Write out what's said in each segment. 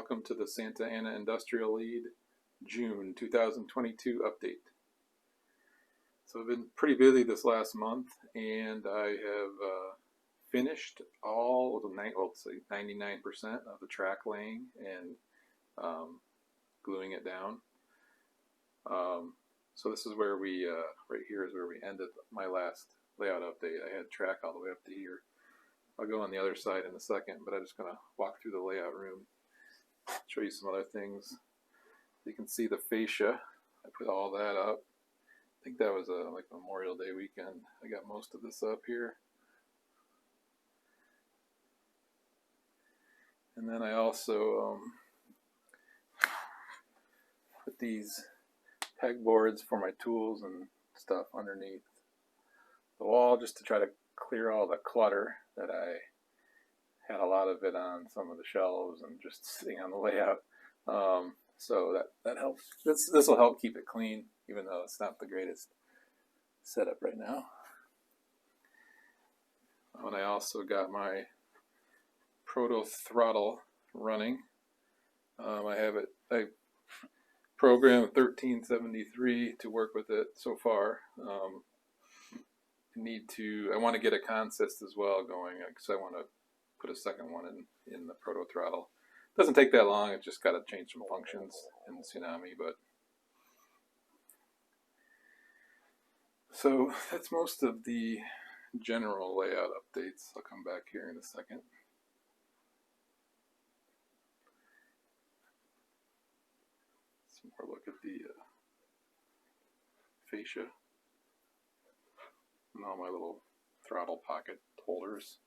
welcome to the Santa Ana Industrial Lead June 2022 update. So I've been pretty busy this last month, and I have finished all of the 99% of the track laying and gluing it down. So this is where we, right here is where we ended my last layout update. I had track all the way up to here. I'll go on the other side in a second, but I'm just going to walk through the layout room, show you some other things. You can see the fascia. I put all that up. I think that was like Memorial Day weekend. I got most of this up here. And then I also put these pegboards for my tools and stuff underneath the wall, just to try to clear all the clutter that I had a lot of it on some of the shelves and just sitting on the layout. So that helps. This will help keep it clean, even though it's not the greatest setup right now. And I also got my proto throttle running. I programmed 1373 to work with it so far. I want to get a consist as well going, because I want to put a second one in the proto throttle. Doesn't take that long. It's just got to change some functions in Tsunami, but so that's most of the general layout updates. I'll come back here in a second. Some more look at the fascia and all my little throttle pocket holders.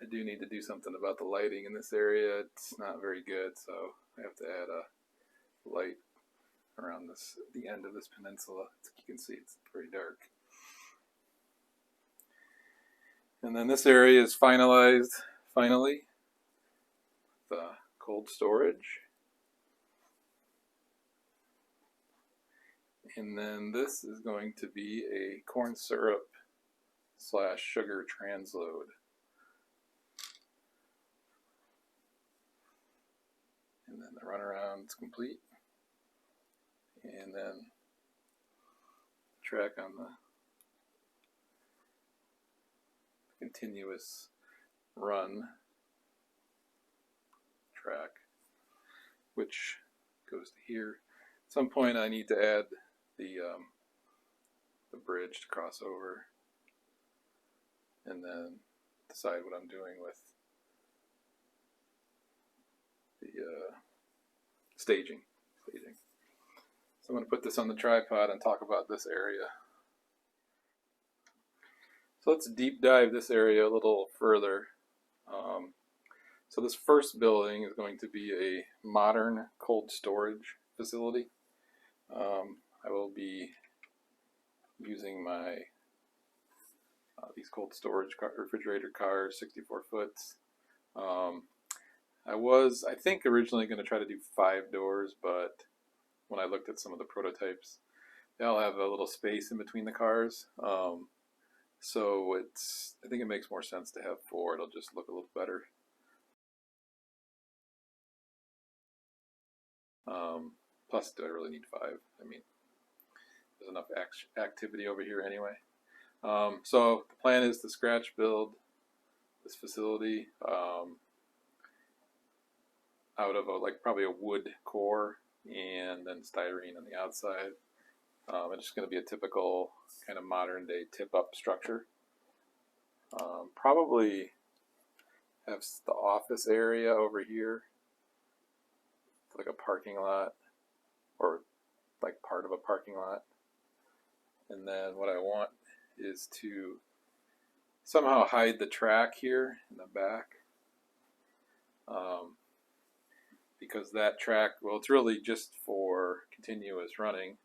I do need to do something about the lighting in this area. It's not very good, so I have to add a light around the end of this peninsula. As you can see, it's very dark. And then this area is finalized, finally, the cold storage. And then this is going to be a corn syrup / sugar transload. And then the runaround is complete. And then track on the continuous run track, which goes to here. At some point I need to add the bridge to cross over, and then decide what I'm doing with the staging. So I'm going to put this on the tripod and talk about this area. So let's deep dive this area a little further. So this first building is going to be a modern cold storage facility. I will be using my these cold storage refrigerator cars, 64 foots. I think originally going to try to do 5 doors, but when I looked at some of the prototypes, they all have a little space in between the cars. So I think it makes more sense to have 4. It'll just look a little better. Plus, do I really need 5? I mean, there's enough activity over here anyway. So the plan is to scratch build this facility out of probably a wood core and then styrene on the outside. It's just going to be a typical kind of modern day tip-up structure. Probably have the office area over here, like a parking lot, or like part of a parking lot. And then what I want is to somehow hide the track here in the back. Because that track, well, it's really just for continuous running,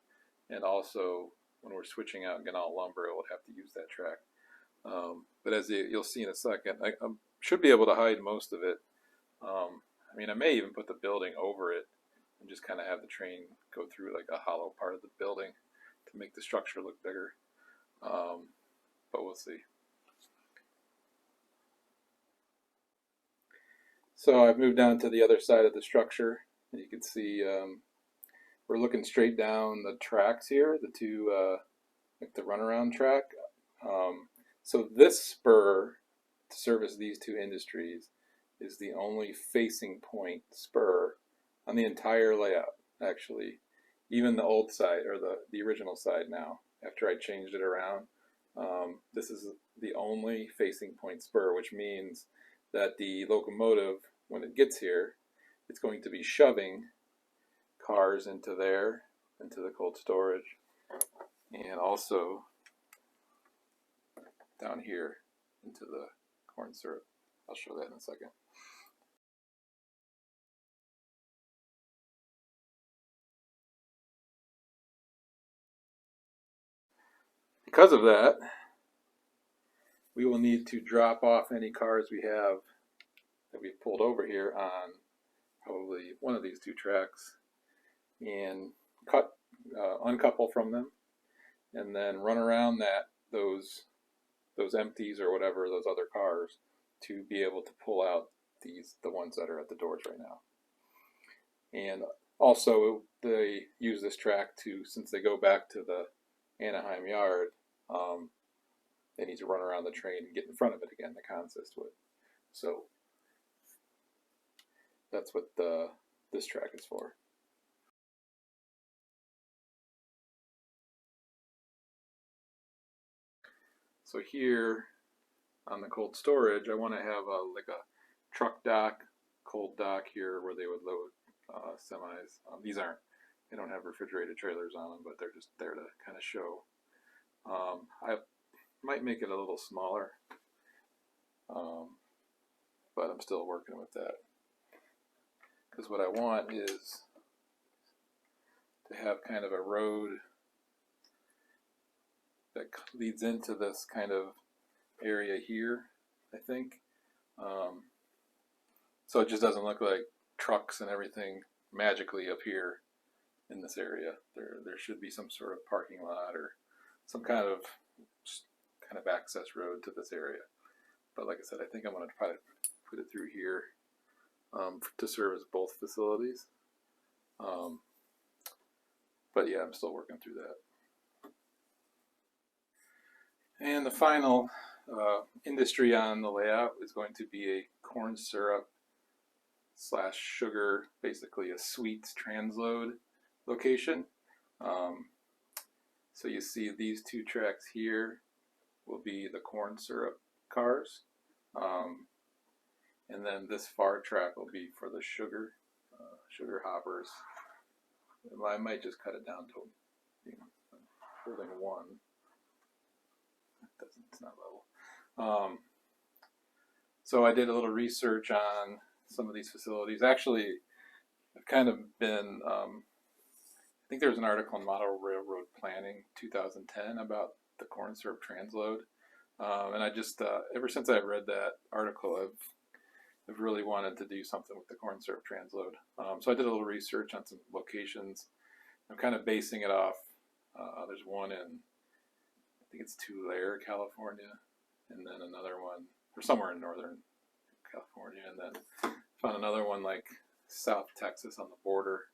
and also when we're switching out Ganal lumber, it would have to use that track. But as you'll see in a second, I should be able to hide most of it. I mean, I may even put the building over it and just kind of have the train go through like a hollow part of the building to make the structure look bigger. But we'll see. So I've moved down to the other side of the structure. You can see we're looking straight down the tracks here, the two, like the runaround track. So this spur to service these two industries is the only facing point spur on the entire layout, actually. Even the old side, or the original side now, after I changed it around, this is the only facing point spur, which means that the locomotive, when it gets here, it's going to be shoving cars into there, into the cold storage, and also down here into the corn syrup. I'll show that in a second. Because of that, we will need to drop off any cars we have that we've pulled over here on probably one of these two tracks and uncouple from them, and then run around those empties or whatever, those other cars, to be able to pull out the ones that are at the doors right now. And also they use this track to, since they go back to the Anaheim yard, they need to run around the train and get in front of it again to consist with. So that's what this track is for. So here on the cold storage, I want to have like a truck dock, cold dock here where they would load semis. They don't have refrigerated trailers on them, but they're just there to kind of show. I might make it a little smaller, but I'm still working with that. Because what I want is to have kind of a road that leads into this kind of area here, I think. So it just doesn't look like trucks and everything magically appear in this area. There should be some sort of parking lot or some kind of access road to this area. But like I said, I think I'm going to try to put it through here to service both facilities. But yeah, I'm still working through that. And the final industry on the layout is going to be a corn syrup / sugar, basically a sweets transload location. So you see these two tracks here will be the corn syrup cars, and then this far track will be for the sugar hoppers. I might just cut it down to holding one. It's not level. So I did a little research on some of these facilities. Actually, I've kind of been, I think there was an article in Model Railroad Planning 2010 about the corn syrup transload. And I just, ever since I read that article, I've really wanted to do something with the corn syrup transload. So I did a little research on some locations. I'm kind of basing it off, there's one in, I think it's Tulare, California, and then another one, or somewhere in northern California, and then found another one like South Texas on the border.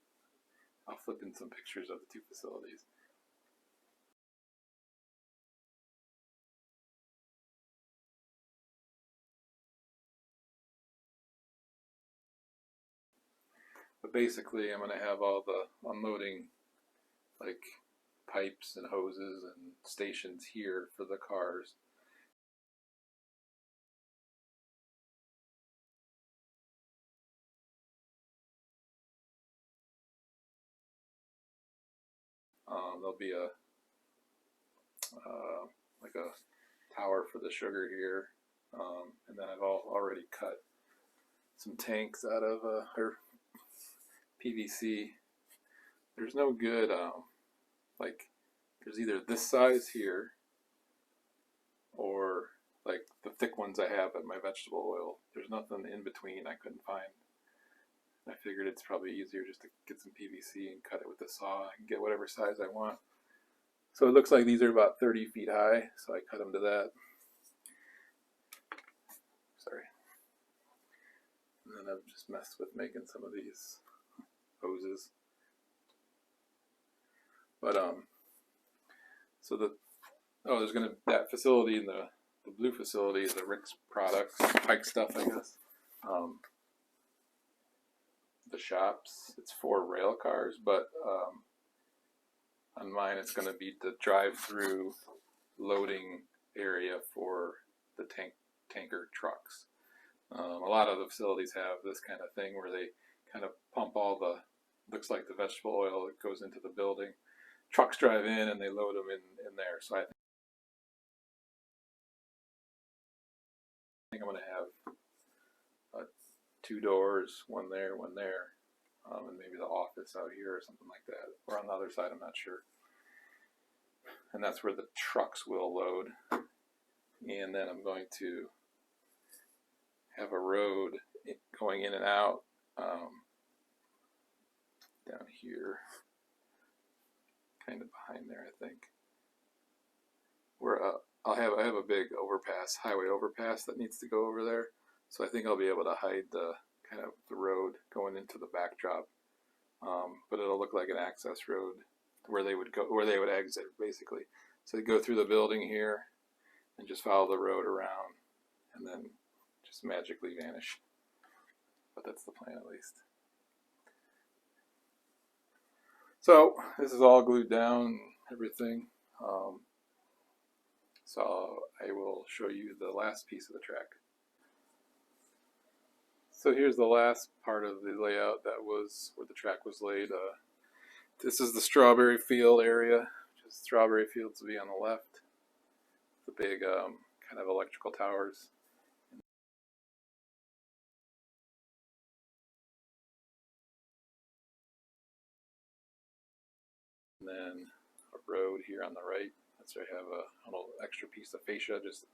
I'll flip in some pictures of the two facilities. But basically, I'm going to have all the unloading, like pipes and hoses and stations here for the cars. There'll be like a tower for the sugar here, and then I've already cut some tanks out of or PVC. There's no good like there's either this size here or like the thick ones I have at my vegetable oil. There's nothing in between I couldn't find. I figured it's probably easier just to get some PVC and cut it with a saw and get whatever size I want. So it looks like these are about 30 feet high, so I cut them to that. Sorry. And then I've just messed with making some of these hoses. But so there's gonna, that facility in the blue facility is the Rick's products, Pike stuff, I guess. The shops, it's for rail cars, but on mine it's going to be the drive-through loading area for the tanker trucks. A lot of the facilities have this kind of thing where they kind of pump all the, looks like the vegetable oil that goes into the building. Trucks drive in and they load them in there. So I think I'm going to have 2 doors, one there, and maybe the office out here or something like that, or on the other side, I'm not sure. And that's where the trucks will load. And then I'm going to have a road going in and out down here, kind of behind there, I think. Where I have a big overpass, highway overpass that needs to go over there. So I think I'll be able to hide the kind of the road going into the backdrop, but it'll look like an access road where they would go, where they would exit, basically. So they go through the building here and just follow the road around, and then just magically vanish. But that's the plan, at least. So this is all glued down, everything. So I will show you the last piece of the track. So here's the last part of the layout that was where the track was laid. This is the strawberry field area. Just strawberry fields will be on the left. The big kind of electrical towers. And then a road here on the right. That's where I have a little extra piece of fascia just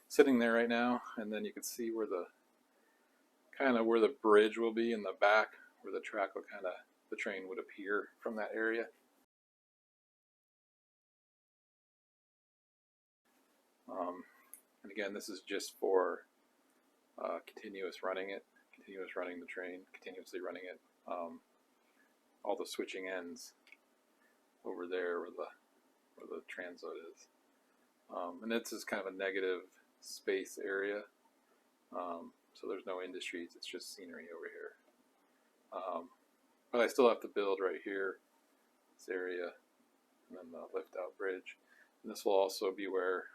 sitting there right now. And then you can see where the kind of where the bridge will be in the back, where the track will kind of, the train would appear from that area. And again, this is just for continuously running the train, continuously running it. All the switching ends over there where the transit is. And this is kind of a negative space area. So there's no industries, it's just scenery over here. But I still have to build right here, this area, and then the lift out bridge. And this will also be where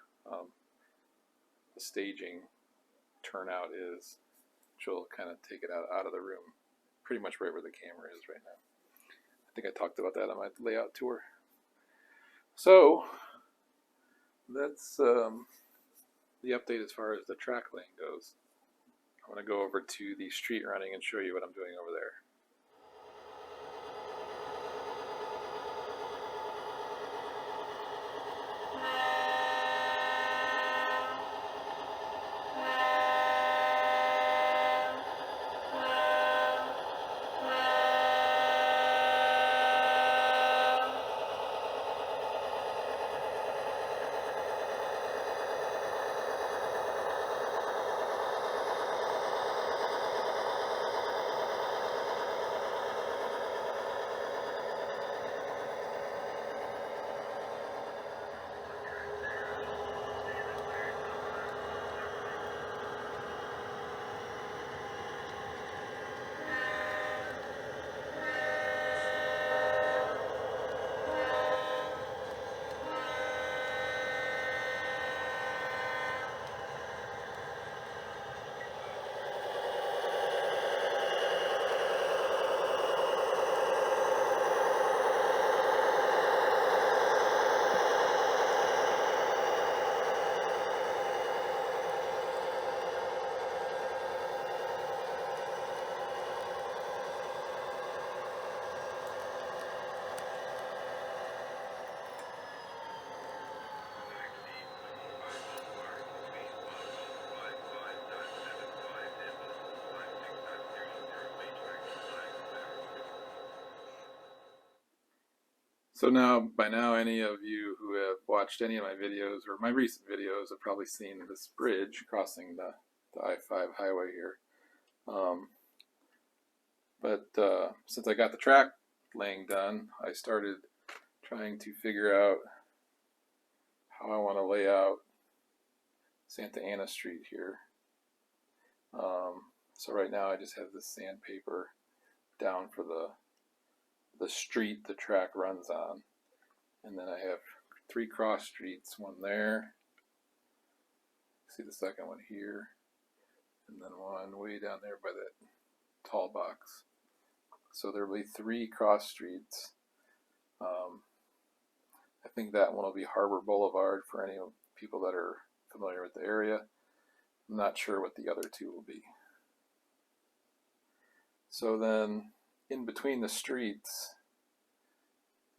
the staging turnout is, which will kind of take it out of the room, pretty much right where the camera is right now. I think I talked about that on my layout tour. So that's the update as far as the track lane goes. I'm going to go over to the street running and show you what I'm doing over there. So now, by now, any of you who have watched any of my videos or my recent videos have probably seen this bridge crossing the I-5 highway here. But since I got the track laying done, I started trying to figure out how I want to lay out Santa Ana Street here. So right now I just have this sandpaper down for the street the track runs on. And then I have 3 cross streets, one there, see the second one here, and then one way down there by that tall box. So there will be 3 cross streets. I think that one will be Harbor Boulevard for any people that are familiar with the area. I'm not sure what the other 2 will be. So then in between the streets,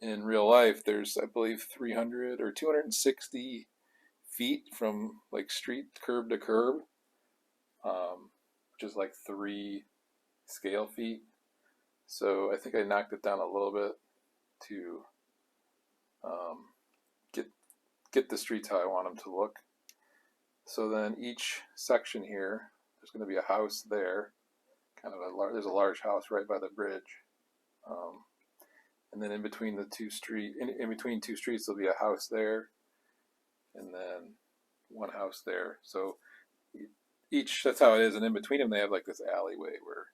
in real life, there's, I believe, 300 or 260 feet from like street curb to curb, which is like 3 scale feet. So I think I knocked it down a little bit to get the streets how I want them to look. So then each section here, there's going to be a house there, there's a large house right by the bridge, and then in between the 2 streets, in between 2 streets, there'll be a house there, and then one house there. So each, that's how it is, and in between them they have like this alleyway where,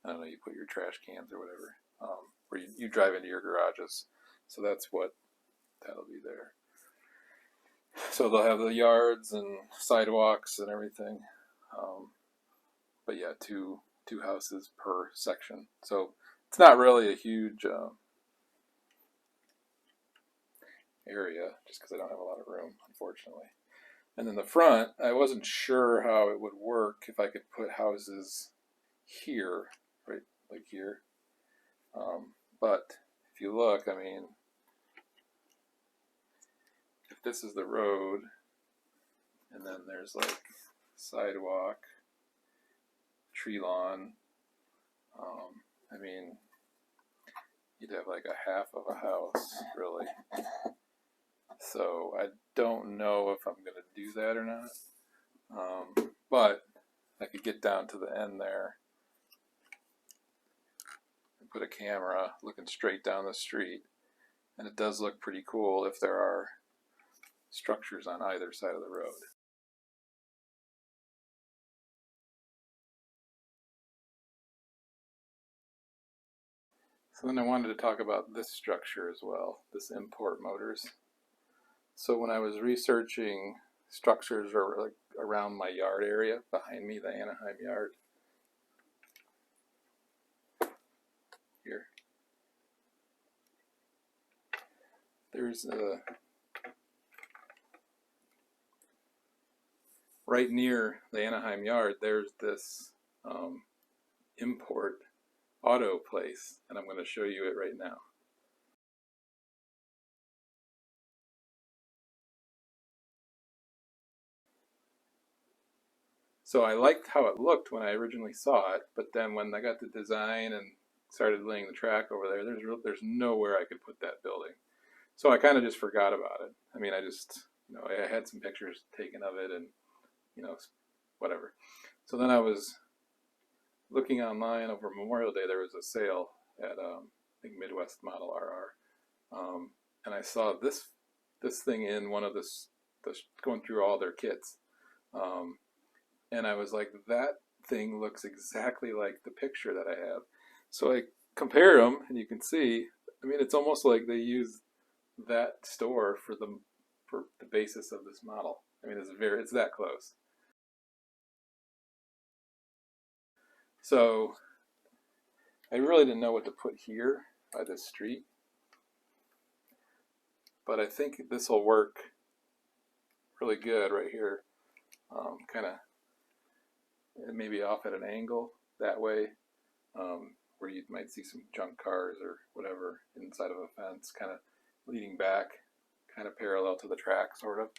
I don't know, you put your trash cans or whatever, where you drive into your garages. So that's what that'll be there. So they'll have the yards and sidewalks and everything. But yeah, two houses per section. So it's not really a huge area, just because I don't have a lot of room, unfortunately. And then the front, I wasn't sure how it would work if I could put houses here, right, like here. But if you look, I mean, if this is the road, and then there's like sidewalk, tree lawn, I mean, you'd have like a half of a house, really. So I don't know if I'm going to do that or not. But I could get down to the end there and put a camera looking straight down the street. And it does look pretty cool if there are structures on either side of the road. So then I wanted to talk about this structure as well, this import motors. So when I was researching structures around my yard area, behind me, the Anaheim yard, here, there's right near the Anaheim yard, there's this import auto place, and I'm going to show you it right now. So I liked how it looked when I originally saw it, but then when I got the design and started laying the track over there, there's nowhere I could put that building. So I kind of just forgot about it. I mean, I just, I had some pictures taken of it and, whatever. So then I was looking online over Memorial Day. There was a sale at, I think, Midwest Model RR. And I saw this thing in one of going through all their kits. And I was like, that thing looks exactly like the picture that I have. So I compared them, and you can see, I mean, it's almost like they use that store for the basis of this model. I mean, it's that close. So I really didn't know what to put here by this street, but I think this will work really good right here. Kind of maybe off at an angle that way, where you might see some junk cars or whatever inside of a fence, kind of leading back, kind of parallel to the track, sort of.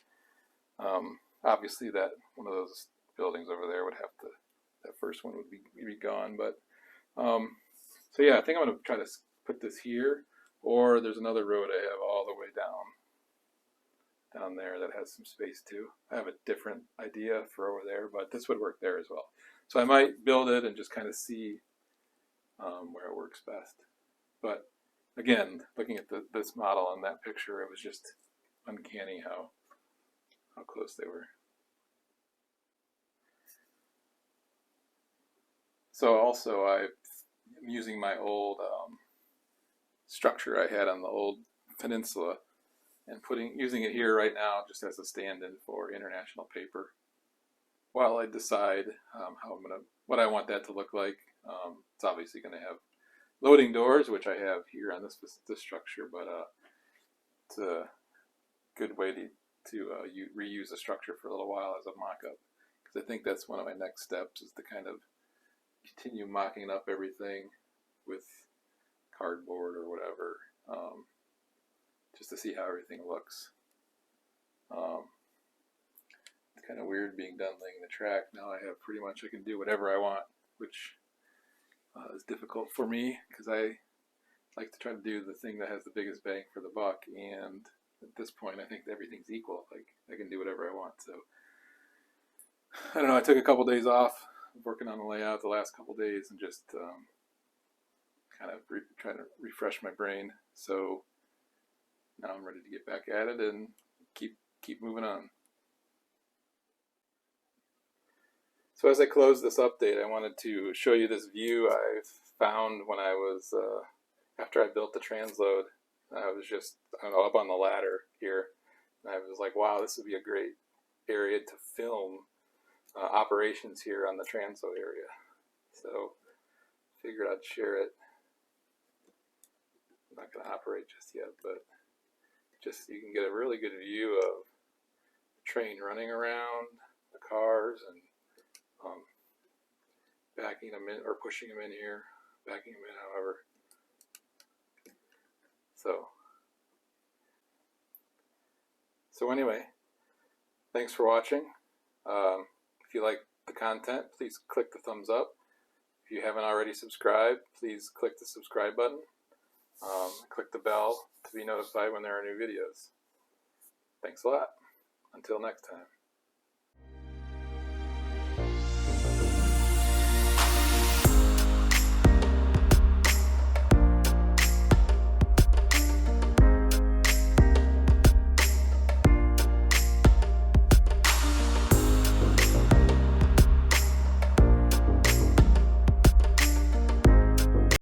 Obviously, that one of those buildings over there would have to, that first one would be gone. But so yeah, I think I'm going to try to put this here, or there's another road I have all the way down there that has some space too. I have a different idea for over there, but this would work there as well. So I might build it and just kind of see where it works best. But again, looking at this model and that picture, it was just uncanny how close they were. So also I'm using my old structure I had on the old peninsula and using it here right now just as a stand-in for international paper while I decide what I want that to look like. It's obviously going to have loading doors, which I have here on this structure, but it's a good way to reuse the structure for a little while as a mock-up, because I think that's one of my next steps, is to kind of continue mocking up everything with cardboard or whatever, just to see how everything looks. It's kind of weird being done laying the track. Now I can do whatever I want, which is difficult for me because I like to try to do the thing that has the biggest bang for the buck, and at this point I think everything's equal. Like, I can do whatever I want. So I don't know, I took a couple days off working on the layout the last couple days and just kind of trying to refresh my brain. So now I'm ready to get back at it and keep moving on. So as I close this update, I wanted to show you this view I found when I was, after I built the transload. I was just, I don't know, up on the ladder here, and I was like, wow, this would be a great area to film operations here on the transload area. So figured I'd share it. I'm not going to operate just yet, but just so you can get a really good view of the train running around, the cars, and backing them in or pushing them in here, backing them in, however. So anyway, thanks for watching. If you like the content, please click the thumbs up. If you haven't already subscribed, please click the subscribe button. Click the bell to be notified when there are new videos. Thanks a lot. Until next time.